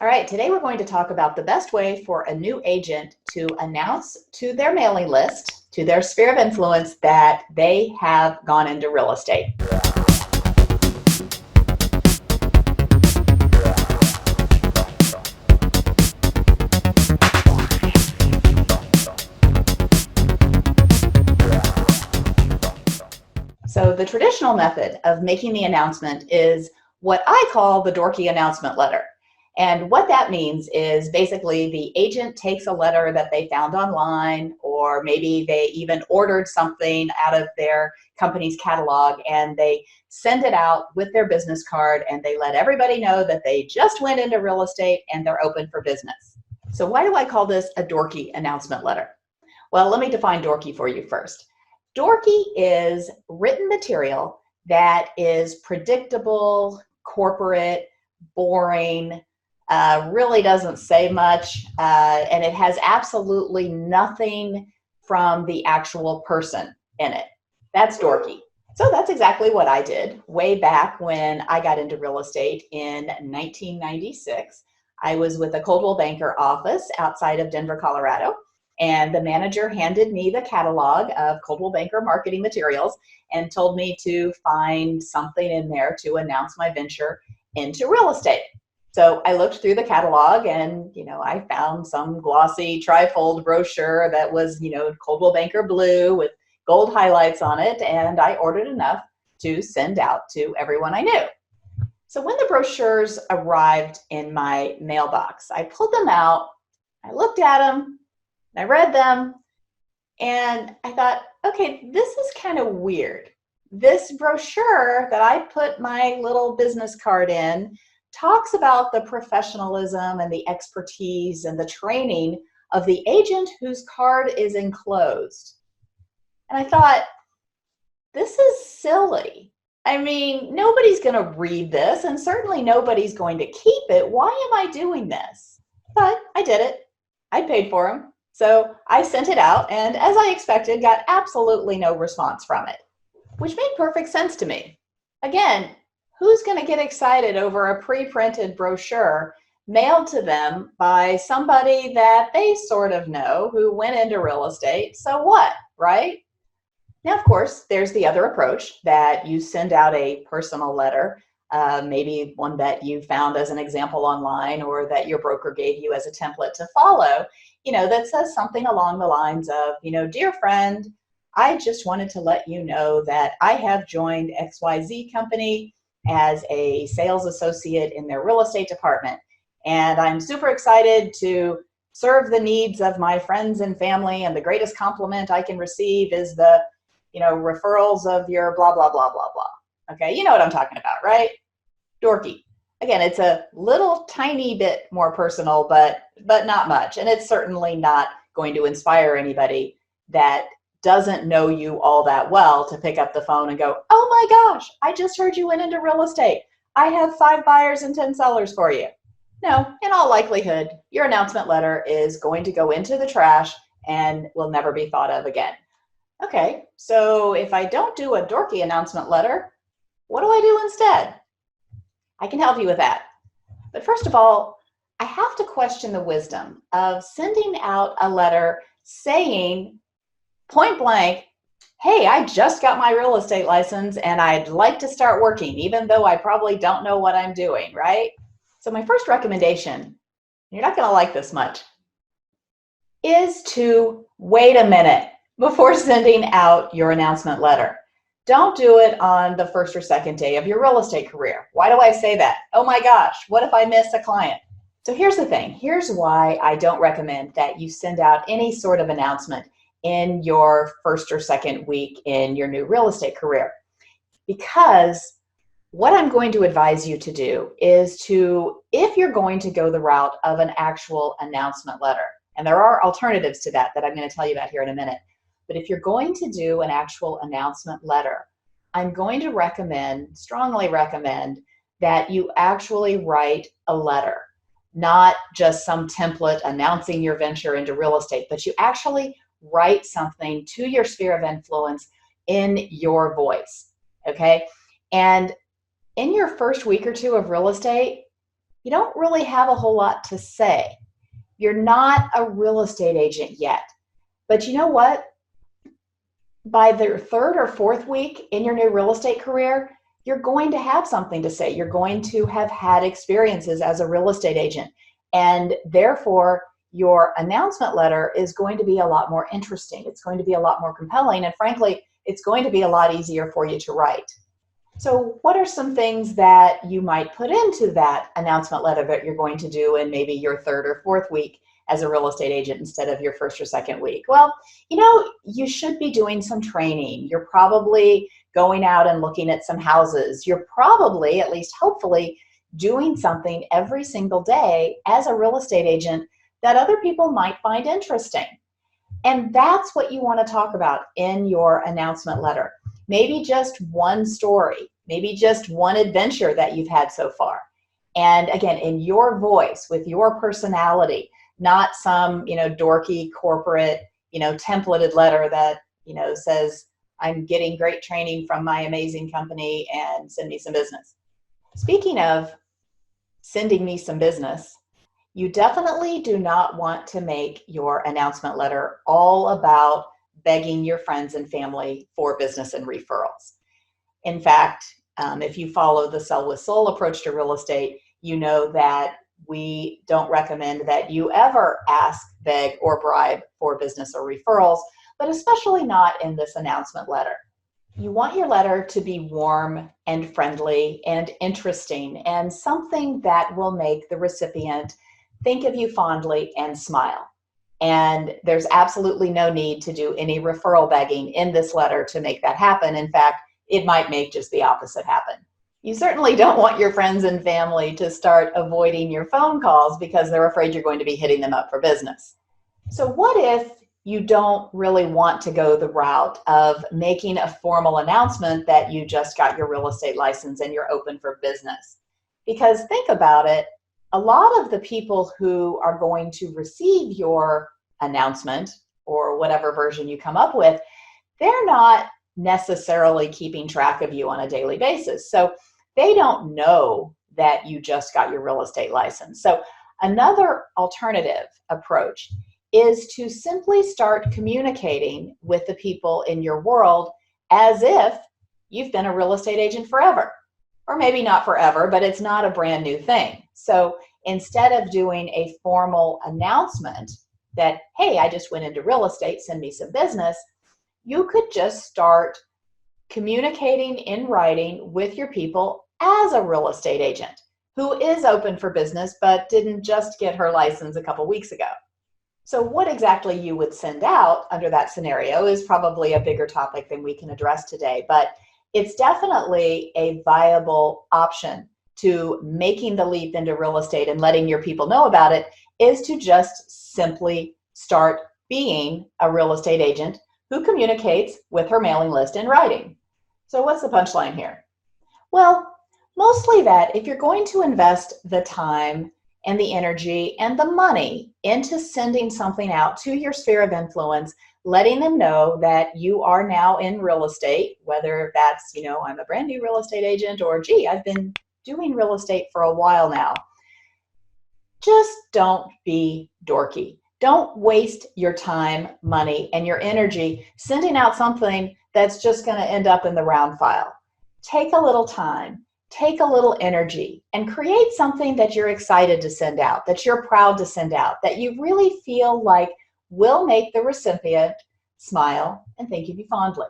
All right, today we're going to talk about the best way for a new agent to announce to their mailing list, to their sphere of influence, that they have gone into real estate. So the traditional method of making the announcement is what I call the dorky announcement letter. And what that means is basically the agent takes a letter that they found online, or maybe they even ordered something out of their company's catalog, and they send it out with their business card, and they let everybody know that they just went into real estate and they're open for business. So why do I call this a dorky announcement letter? Well, let me define dorky for you first. Dorky is written material that is predictable, corporate, boring, really doesn't say much, and it has absolutely nothing from the actual person in it. That's dorky. So that's exactly what I did way back when I got into real estate in 1996. I was with a Coldwell Banker office outside of Denver, Colorado. And the manager handed me the catalog of Coldwell Banker marketing materials and told me to find something in there to announce my venture into real estate. So I looked through the catalog and, I found some glossy trifold brochure that was, Coldwell Banker blue with gold highlights on it. And I ordered enough to send out to everyone I knew. So when the brochures arrived in my mailbox, I pulled them out, I looked at them, I read them, and I thought, okay, this is kind of weird. This brochure that I put my little business card in talks about the professionalism and the expertise and the training of the agent whose card is enclosed. And I thought, this is silly. I mean, nobody's going to read this, and certainly nobody's going to keep it. Why am I doing this? But I did it. I paid for them. So I sent it out, and as I expected, got absolutely no response from it, which made perfect sense to me. Again, who's going to get excited over a pre-printed brochure mailed to them by somebody that they sort of know who went into real estate? So what, right? Now, of course, there's the other approach that you send out a personal letter, maybe one that you found as an example online or that your broker gave you as a template to follow, that says something along the lines of, dear friend, I just wanted to let you know that I have joined XYZ company as a sales associate in their real estate department. And I'm super excited to serve the needs of my friends and family. And the greatest compliment I can receive is the, referrals of your blah, blah, blah, blah, blah. Okay, you know what I'm talking about, right? Dorky. Again, it's a little tiny bit more personal, but not much. And it's certainly not going to inspire anybody that doesn't know you all that well to pick up the phone and go, oh my gosh, I just heard you went into real estate. I have 5 buyers and 10 sellers for you. No, in all likelihood, your announcement letter is going to go into the trash and will never be thought of again. Okay, so if I don't do a dorky announcement letter, what do I do instead? I can help you with that. But first of all, I have to question the wisdom of sending out a letter saying point blank, hey, I just got my real estate license and I'd like to start working, even though I probably don't know what I'm doing, right? So my first recommendation, you're not going to like this much, is to wait a minute before sending out your announcement letter. Don't do it on the first or second day of your real estate career. Why do I say that? Oh my gosh, what if I miss a client? So here's the thing. Here's why I don't recommend that you send out any sort of announcement in your first or second week in your new real estate career. Because what I'm going to advise you to do is if you're going to go the route of an actual announcement letter, and there are alternatives to that I'm going to tell you about here in a minute, but if you're going to do an actual announcement letter, I'm going to strongly recommend that you actually write a letter, not just some template announcing your venture into real estate, but you actually write something to your sphere of influence in your voice, okay? And in your first week or two of real estate, you don't really have a whole lot to say. You're not a real estate agent yet. But you know what? By the third or fourth week in your new real estate career, you're going to have something to say. You're going to have had experiences as a real estate agent. And therefore, your announcement letter is going to be a lot more interesting. It's going to be a lot more compelling. And frankly, it's going to be a lot easier for you to write. So what are some things that you might put into that announcement letter that you're going to do in maybe your third or fourth week as a real estate agent instead of your first or second week? Well, you should be doing some training. You're probably going out and looking at some houses. You're probably, at least hopefully, doing something every single day as a real estate agent that other people might find interesting. And that's what you want to talk about in your announcement letter. Maybe just one story, maybe just one adventure that you've had so far. And again, in your voice, with your personality, not some, dorky corporate, templated letter that, says, I'm getting great training from my amazing company and send me some business. Speaking of sending me some business, you definitely do not want to make your announcement letter all about begging your friends and family for business and referrals. In fact, if you follow the Sell with Soul approach to real estate, you know that we don't recommend that you ever ask, beg, or bribe for business or referrals, but especially not in this announcement letter. You want your letter to be warm and friendly and interesting and something that will make the recipient think of you fondly and smile. And there's absolutely no need to do any referral begging in this letter to make that happen. In fact, it might make just the opposite happen. You certainly don't want your friends and family to start avoiding your phone calls because they're afraid you're going to be hitting them up for business. So what if you don't really want to go the route of making a formal announcement that you just got your real estate license and you're open for business? Because think about it, a lot of the people who are going to receive your announcement or whatever version you come up with, they're not necessarily keeping track of you on a daily basis. So they don't know that you just got your real estate license. So another alternative approach is to simply start communicating with the people in your world as if you've been a real estate agent forever. Or maybe not forever, but it's not a brand new thing. So instead of doing a formal announcement that, hey, I just went into real estate, send me some business, you could just start communicating in writing with your people as a real estate agent who is open for business but didn't just get her license a couple weeks ago. So what exactly you would send out under that scenario is probably a bigger topic than we can address today, but it's definitely a viable option to making the leap into real estate and letting your people know about it, is to just simply start being a real estate agent who communicates with her mailing list in writing. So what's the punchline here? Well, mostly that if you're going to invest the time and the energy and the money into sending something out to your sphere of influence, letting them know that you are now in real estate, whether that's, I'm a brand new real estate agent, or gee, I've been doing real estate for a while now. Just don't be dorky. Don't waste your time, money, and your energy sending out something that's just going to end up in the round file. Take a little time, take a little energy, and create something that you're excited to send out, that you're proud to send out, that you really feel like will make the recipient smile and think of you fondly.